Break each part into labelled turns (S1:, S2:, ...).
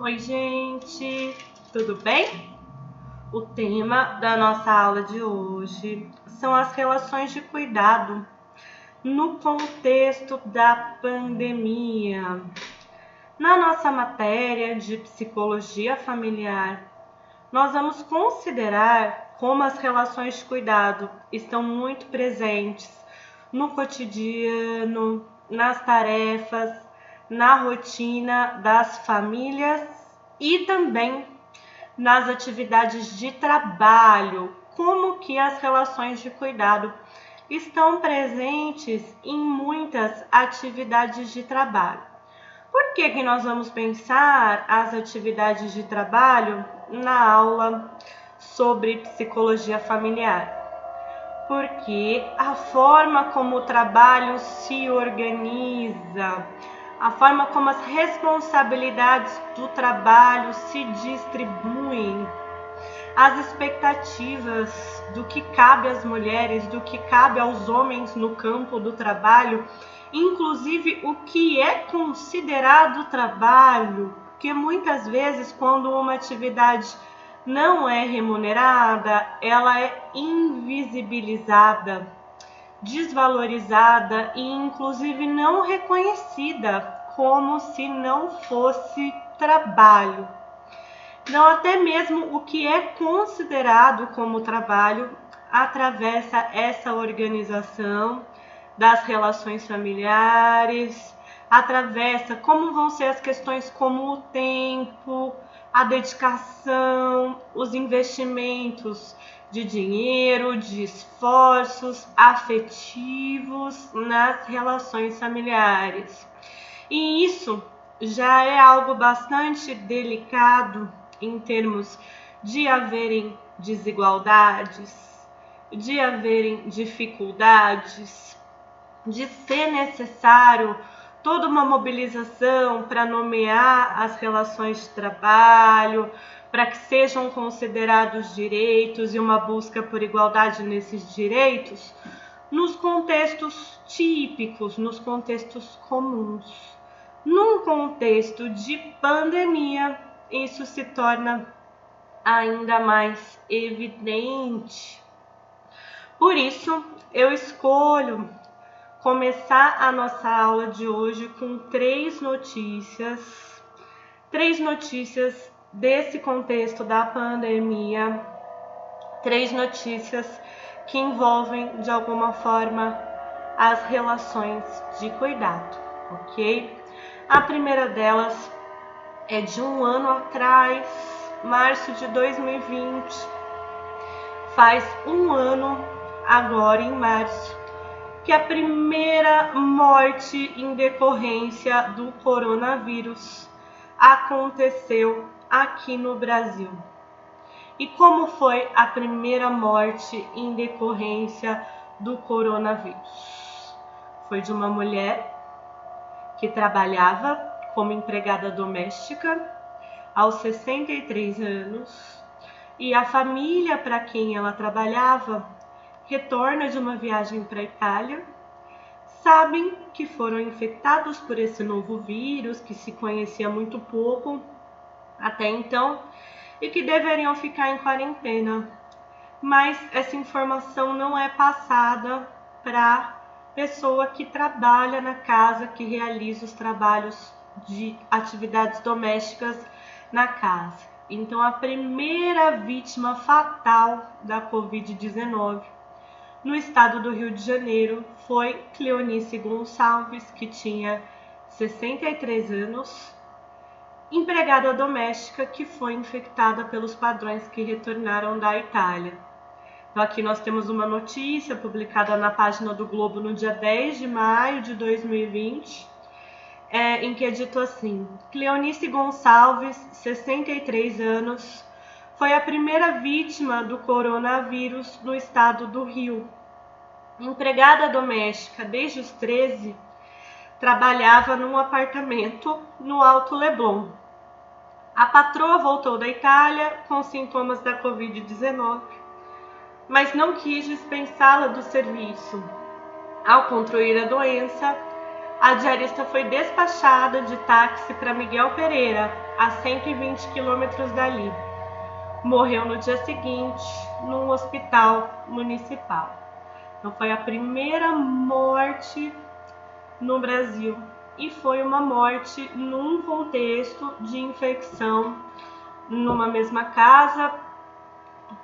S1: Oi, gente, tudo bem? O tema da nossa aula de hoje são as relações de cuidado no contexto da pandemia. Na nossa matéria de psicologia familiar, nós vamos considerar como as relações de cuidado estão muito presentes no cotidiano, nas tarefas, na rotina das famílias e também nas atividades de trabalho, como que as relações de cuidado estão presentes em muitas atividades de trabalho. Por que nós vamos pensar as atividades de trabalho na aula sobre psicologia familiar? Porque a forma como o trabalho se organiza, a forma como as responsabilidades do trabalho se distribuem, as expectativas do que cabe às mulheres, do que cabe aos homens no campo do trabalho, inclusive o que é considerado trabalho, porque muitas vezes quando uma atividade não é remunerada, ela é invisibilizada, desvalorizada e inclusive não reconhecida, como se não fosse trabalho. Então, até mesmo o que é considerado como trabalho atravessa essa organização das relações familiares, atravessa como vão ser as questões como o tempo, a dedicação, os investimentos de dinheiro, de esforços afetivos nas relações familiares. E isso já é algo bastante delicado em termos de haverem desigualdades, de haverem dificuldades, de ser necessário toda uma mobilização para nomear as relações de trabalho, para que sejam considerados direitos e uma busca por igualdade nesses direitos, nos contextos típicos, nos contextos comuns. Num contexto de pandemia, isso se torna ainda mais evidente. Por isso, eu escolho começar a nossa aula de hoje com três notícias desse contexto da pandemia, três notícias que envolvem de alguma forma as relações de cuidado, ok? A primeira delas é de um ano atrás, março de 2020, faz um ano agora em março, que a primeira morte em decorrência do coronavírus aconteceu aqui no Brasil. E como foi a primeira morte em decorrência do coronavírus? Foi de uma mulher que trabalhava como empregada doméstica aos 63 anos e a família para quem ela trabalhava retorna de uma viagem para a Itália, sabem que foram infectados por esse novo vírus que se conhecia muito pouco até então e que deveriam ficar em quarentena. Mas essa informação não é passada para a pessoa que trabalha na casa, que realiza os trabalhos de atividades domésticas na casa. Então, a primeira vítima fatal da Covid-19 no estado do Rio de Janeiro foi Cleonice Gonçalves, que tinha 63 anos, empregada doméstica que foi infectada pelos padrões que retornaram da Itália. Então aqui nós temos uma notícia publicada na página do Globo no dia 10 de maio de 2020, em que é dito assim: Cleonice Gonçalves, 63 anos, foi a primeira vítima do coronavírus no estado do Rio. Empregada doméstica desde os 13, trabalhava num apartamento no Alto Leblon. A patroa voltou da Itália com sintomas da Covid-19, mas não quis dispensá-la do serviço. Ao contrair a doença, A diarista foi despachada de táxi para Miguel Pereira, a 120 quilômetros dali. Morreu no dia seguinte, num hospital municipal. Então foi a primeira morte no Brasil e foi uma morte num contexto de infecção numa mesma casa.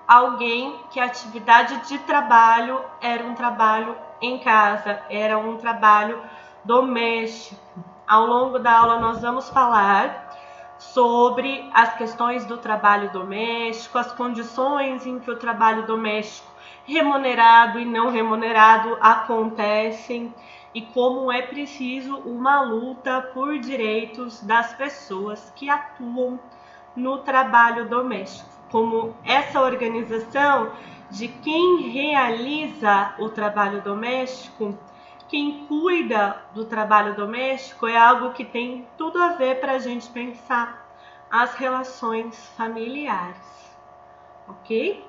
S1: Alguém que a atividade de trabalho era um trabalho em casa, era um trabalho doméstico. Ao longo da aula nós vamos falar sobre as questões do trabalho doméstico, as condições em que o trabalho doméstico remunerado e não remunerado acontecem e como é preciso uma luta por direitos das pessoas que atuam no trabalho doméstico. Como essa organização de quem realiza o trabalho doméstico, quem cuida do trabalho doméstico, é algo que tem tudo a ver para a gente pensar as relações familiares, ok?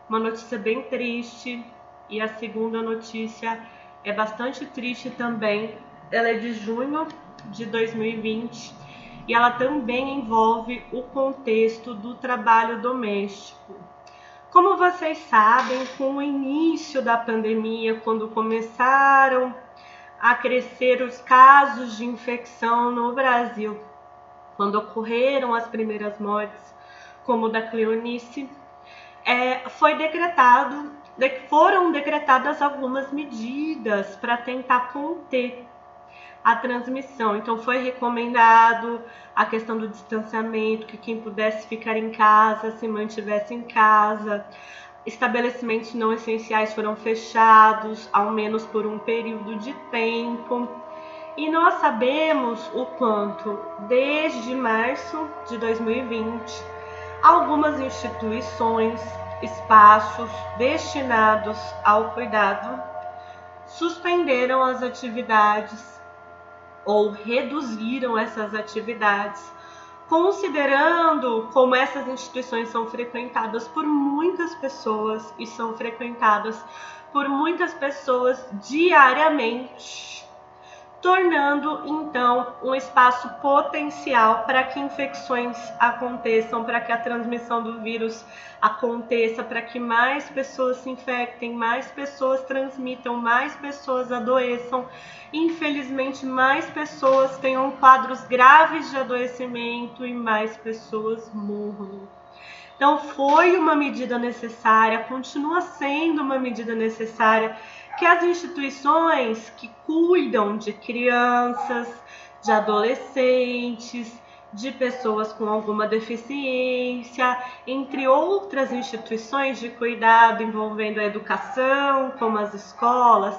S1: Uma notícia bem triste, e a segunda notícia é bastante triste também. Ela é de junho de 2020 e ela também envolve o contexto do trabalho doméstico. Como vocês sabem, com o início da pandemia, quando começaram a crescer os casos de infecção no Brasil, quando ocorreram as primeiras mortes, como da Cleonice, foram decretadas algumas medidas para tentar conter a transmissão. Então foi recomendado a questão do distanciamento, que quem pudesse ficar em casa se mantivesse em casa. Estabelecimentos não essenciais foram fechados, ao menos por um período de tempo. E nós sabemos o quanto, desde março de 2020, algumas instituições, espaços destinados ao cuidado suspenderam as atividades ou reduziram essas atividades, considerando como essas instituições são frequentadas por muitas pessoas e são frequentadas por muitas pessoas diariamente, tornando então um espaço potencial para que infecções aconteçam, para que a transmissão do vírus aconteça, para que mais pessoas se infectem, mais pessoas transmitam, mais pessoas adoeçam. Infelizmente, mais pessoas tenham quadros graves de adoecimento e mais pessoas morram. Então, foi uma medida necessária, continua sendo uma medida necessária, que as instituições que cuidam de crianças, de adolescentes, de pessoas com alguma deficiência, entre outras instituições de cuidado envolvendo a educação, como as escolas,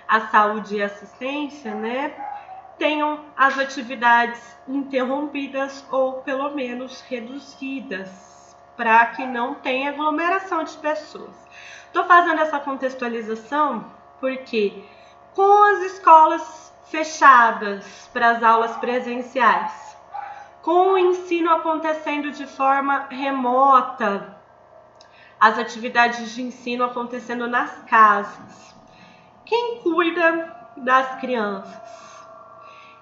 S1: a saúde e a assistência, tenham as atividades interrompidas ou pelo menos reduzidas, para que não tenha aglomeração de pessoas. Estou fazendo essa contextualização porque, com as escolas fechadas para as aulas presenciais, com o ensino acontecendo de forma remota, as atividades de ensino acontecendo nas casas, quem cuida das crianças?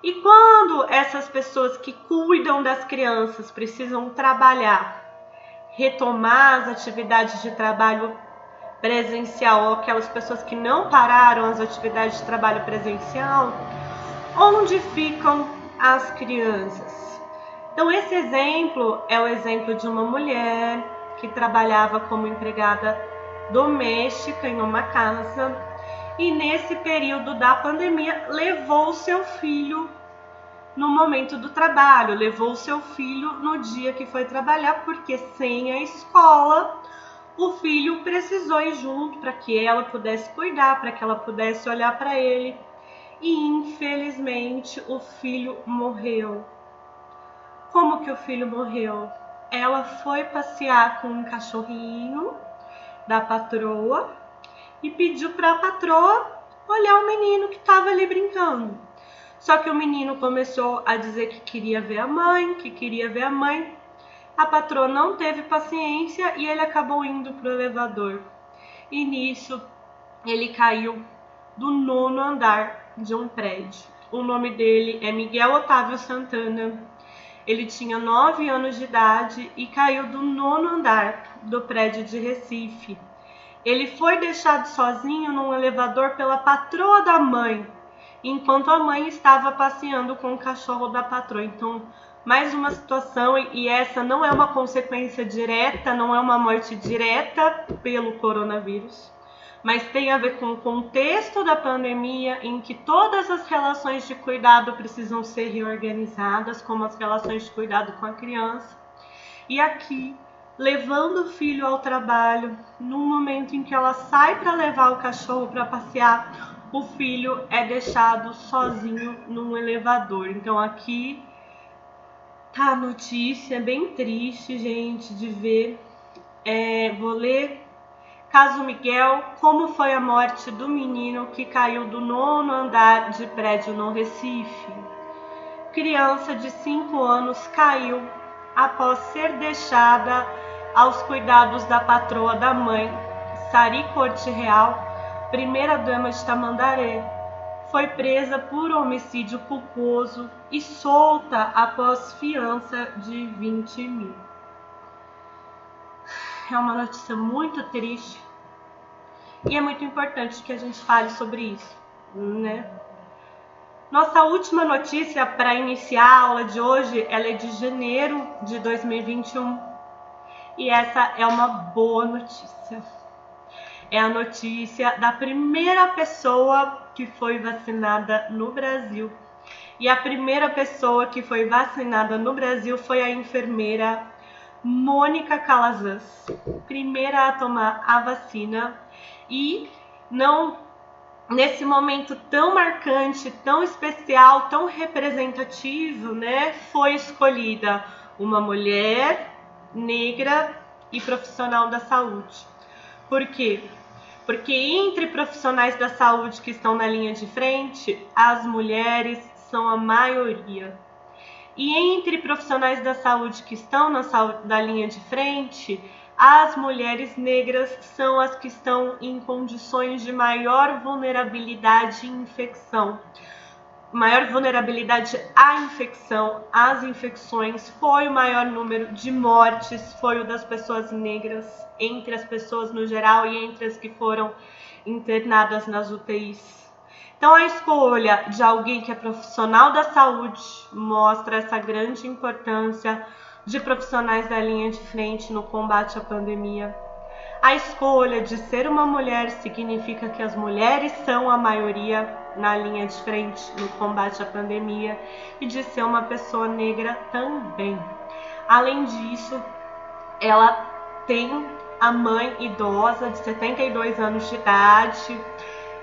S1: E quando essas pessoas que cuidam das crianças precisam trabalhar, retomar as atividades de trabalho presencial, ou aquelas pessoas que não pararam as atividades de trabalho presencial, onde ficam as crianças? Então, esse exemplo é o exemplo de uma mulher que trabalhava como empregada doméstica em uma casa e, nesse período da pandemia, levou seu filho no momento do trabalho, levou seu filho no dia que foi trabalhar, porque sem a escola, o filho precisou ir junto para que ela pudesse cuidar, para que ela pudesse olhar para ele. E, infelizmente, o filho morreu. Como que o filho morreu? Ela foi passear com um cachorrinho da patroa e pediu para a patroa olhar o menino que estava ali brincando. Só que o menino começou a dizer que queria ver a mãe, A patroa não teve paciência e ele acabou indo para o elevador. E nisso ele caiu do 9º andar de um prédio. O nome dele é Miguel Otávio Santana. Ele tinha 9 anos de idade e caiu do 9º andar do prédio de Recife. Ele foi deixado sozinho num elevador pela patroa da mãe, enquanto a mãe estava passeando com o cachorro da patroa. Então, mais uma situação, e essa não é uma consequência direta, não é uma morte direta pelo coronavírus, mas tem a ver com o contexto da pandemia, em que todas as relações de cuidado precisam ser reorganizadas, como as relações de cuidado com a criança. E aqui, levando o filho ao trabalho, no momento em que ela sai para levar o cachorro para passear, o filho é deixado sozinho num elevador. Então aqui tá a notícia, bem triste, gente, de ver. Vou ler. Caso Miguel, como foi a morte do menino que caiu do 9º andar de prédio no Recife? Criança de 5 anos caiu após ser deixada aos cuidados da patroa da mãe, Sari Corte Real, primeira-dama de Tamandaré. Foi presa por homicídio culposo e solta após fiança de 20 mil. É uma notícia muito triste e é muito importante que a gente fale sobre isso, né? Nossa última notícia para iniciar a aula de hoje, ela é de janeiro de 2021 e essa é uma boa notícia. É a notícia da primeira pessoa que foi vacinada no Brasil. E a primeira pessoa que foi vacinada no Brasil foi a enfermeira Mônica Calazans, primeira a tomar a vacina. E não nesse momento tão marcante, tão especial, tão representativo, né, foi escolhida uma mulher negra e profissional da saúde. Por quê? Porque entre profissionais da saúde que estão na linha de frente, as mulheres são a maioria. E entre profissionais da saúde que estão na linha de frente, as mulheres negras são as que estão em condições de maior vulnerabilidade e infecção. Maior vulnerabilidade à infecção, às infecções, foi o maior número de mortes, foi o das pessoas negras, entre as pessoas no geral e entre as que foram internadas nas UTIs. Então a escolha de alguém que é profissional da saúde mostra essa grande importância de profissionais da linha de frente no combate à pandemia. A escolha de ser uma mulher significa que as mulheres são a maioria na linha de frente no combate à pandemia e de ser uma pessoa negra também. Além disso, ela tem a mãe idosa de 72 anos de idade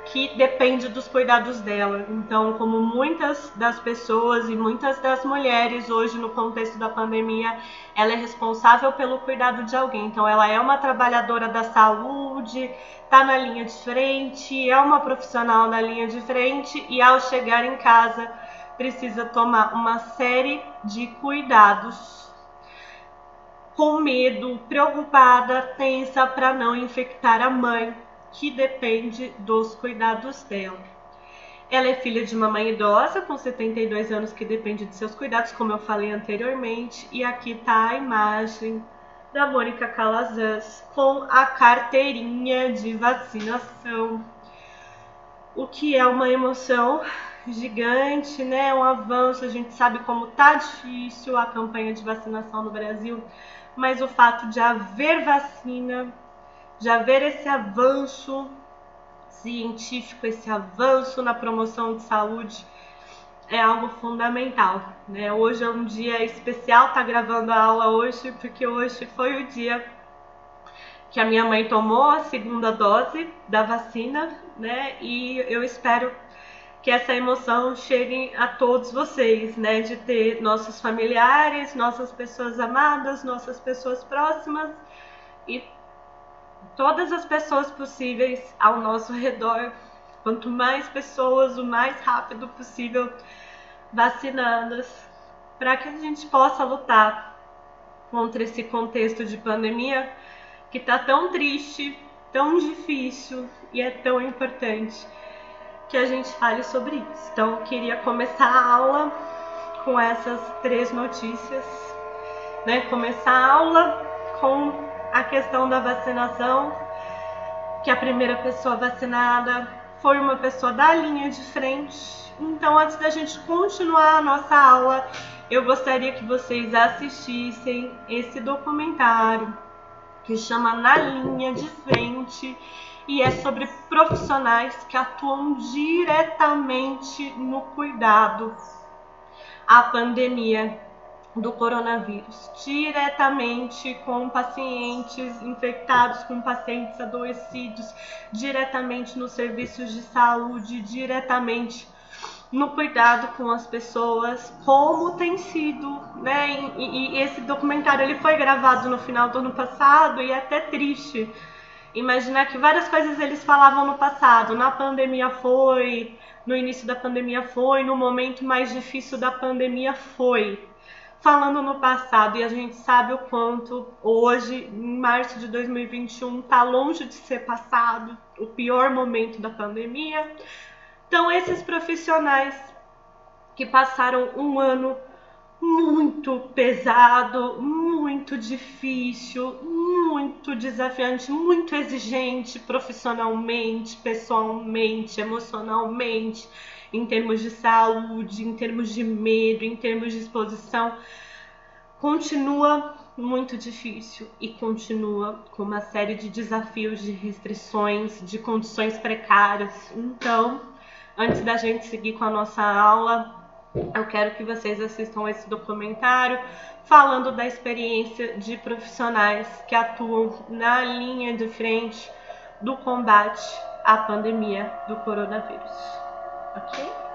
S1: que depende dos cuidados dela. Então, como muitas das pessoas e muitas das mulheres hoje no contexto da pandemia, ela é responsável pelo cuidado de alguém. Então, ela é uma trabalhadora da saúde, está na linha de frente, é uma profissional na linha de frente e ao chegar em casa precisa tomar uma série de cuidados com medo, preocupada, tensa para não infectar a mãe, que depende dos cuidados dela. Ela é filha de uma mãe idosa com 72 anos que depende de seus cuidados, como eu falei anteriormente, e aqui está a imagem da Mônica Calazans com a carteirinha de vacinação, o que é uma emoção gigante, né? Um avanço. A gente sabe como tá difícil a campanha de vacinação no Brasil, mas o fato de haver vacina, de haver esse avanço científico, esse avanço na promoção de saúde, é algo fundamental, né? Hoje é um dia especial, tá gravando a aula hoje, porque hoje foi o dia que a minha mãe tomou a segunda dose da vacina, né? E eu espero que essa emoção chegue a todos vocês, né? De ter nossos familiares, nossas pessoas amadas, nossas pessoas próximas e todas as pessoas possíveis ao nosso redor. Quanto mais pessoas, o mais rápido possível vacinadas, para que a gente possa lutar contra esse contexto de pandemia que está tão triste, tão difícil e é tão importante. que a gente fale sobre isso. Então, eu queria começar a aula com essas 3 notícias, né? Começar a aula com a questão da vacinação, que a primeira pessoa vacinada foi uma pessoa da linha de frente. Então, antes da gente continuar a nossa aula, eu gostaria que vocês assistissem esse documentário que chama Na Linha de Frente e é sobre profissionais que atuam diretamente no cuidado à pandemia do coronavírus, diretamente com pacientes infectados, com pacientes adoecidos, diretamente nos serviços de saúde, diretamente no cuidado com as pessoas, como tem sido, né? E esse documentário ele foi gravado no final do ano passado e é até triste imaginar que várias coisas eles falavam no passado, na pandemia foi, no início da pandemia foi, no momento mais difícil da pandemia foi, falando no passado, e a gente sabe o quanto hoje, em março de 2021, está longe de ser passado o pior momento da pandemia. Então, esses profissionais que passaram um ano muito pesado, muito difícil, muito desafiante, muito exigente profissionalmente, pessoalmente, emocionalmente, em termos de saúde, em termos de medo, em termos de exposição, continua muito difícil e continua com uma série de desafios, de restrições, de condições precárias. Então, antes da gente seguir com a nossa aula, eu quero que vocês assistam esse documentário falando da experiência de profissionais que atuam na linha de frente do combate à pandemia do coronavírus. Ok?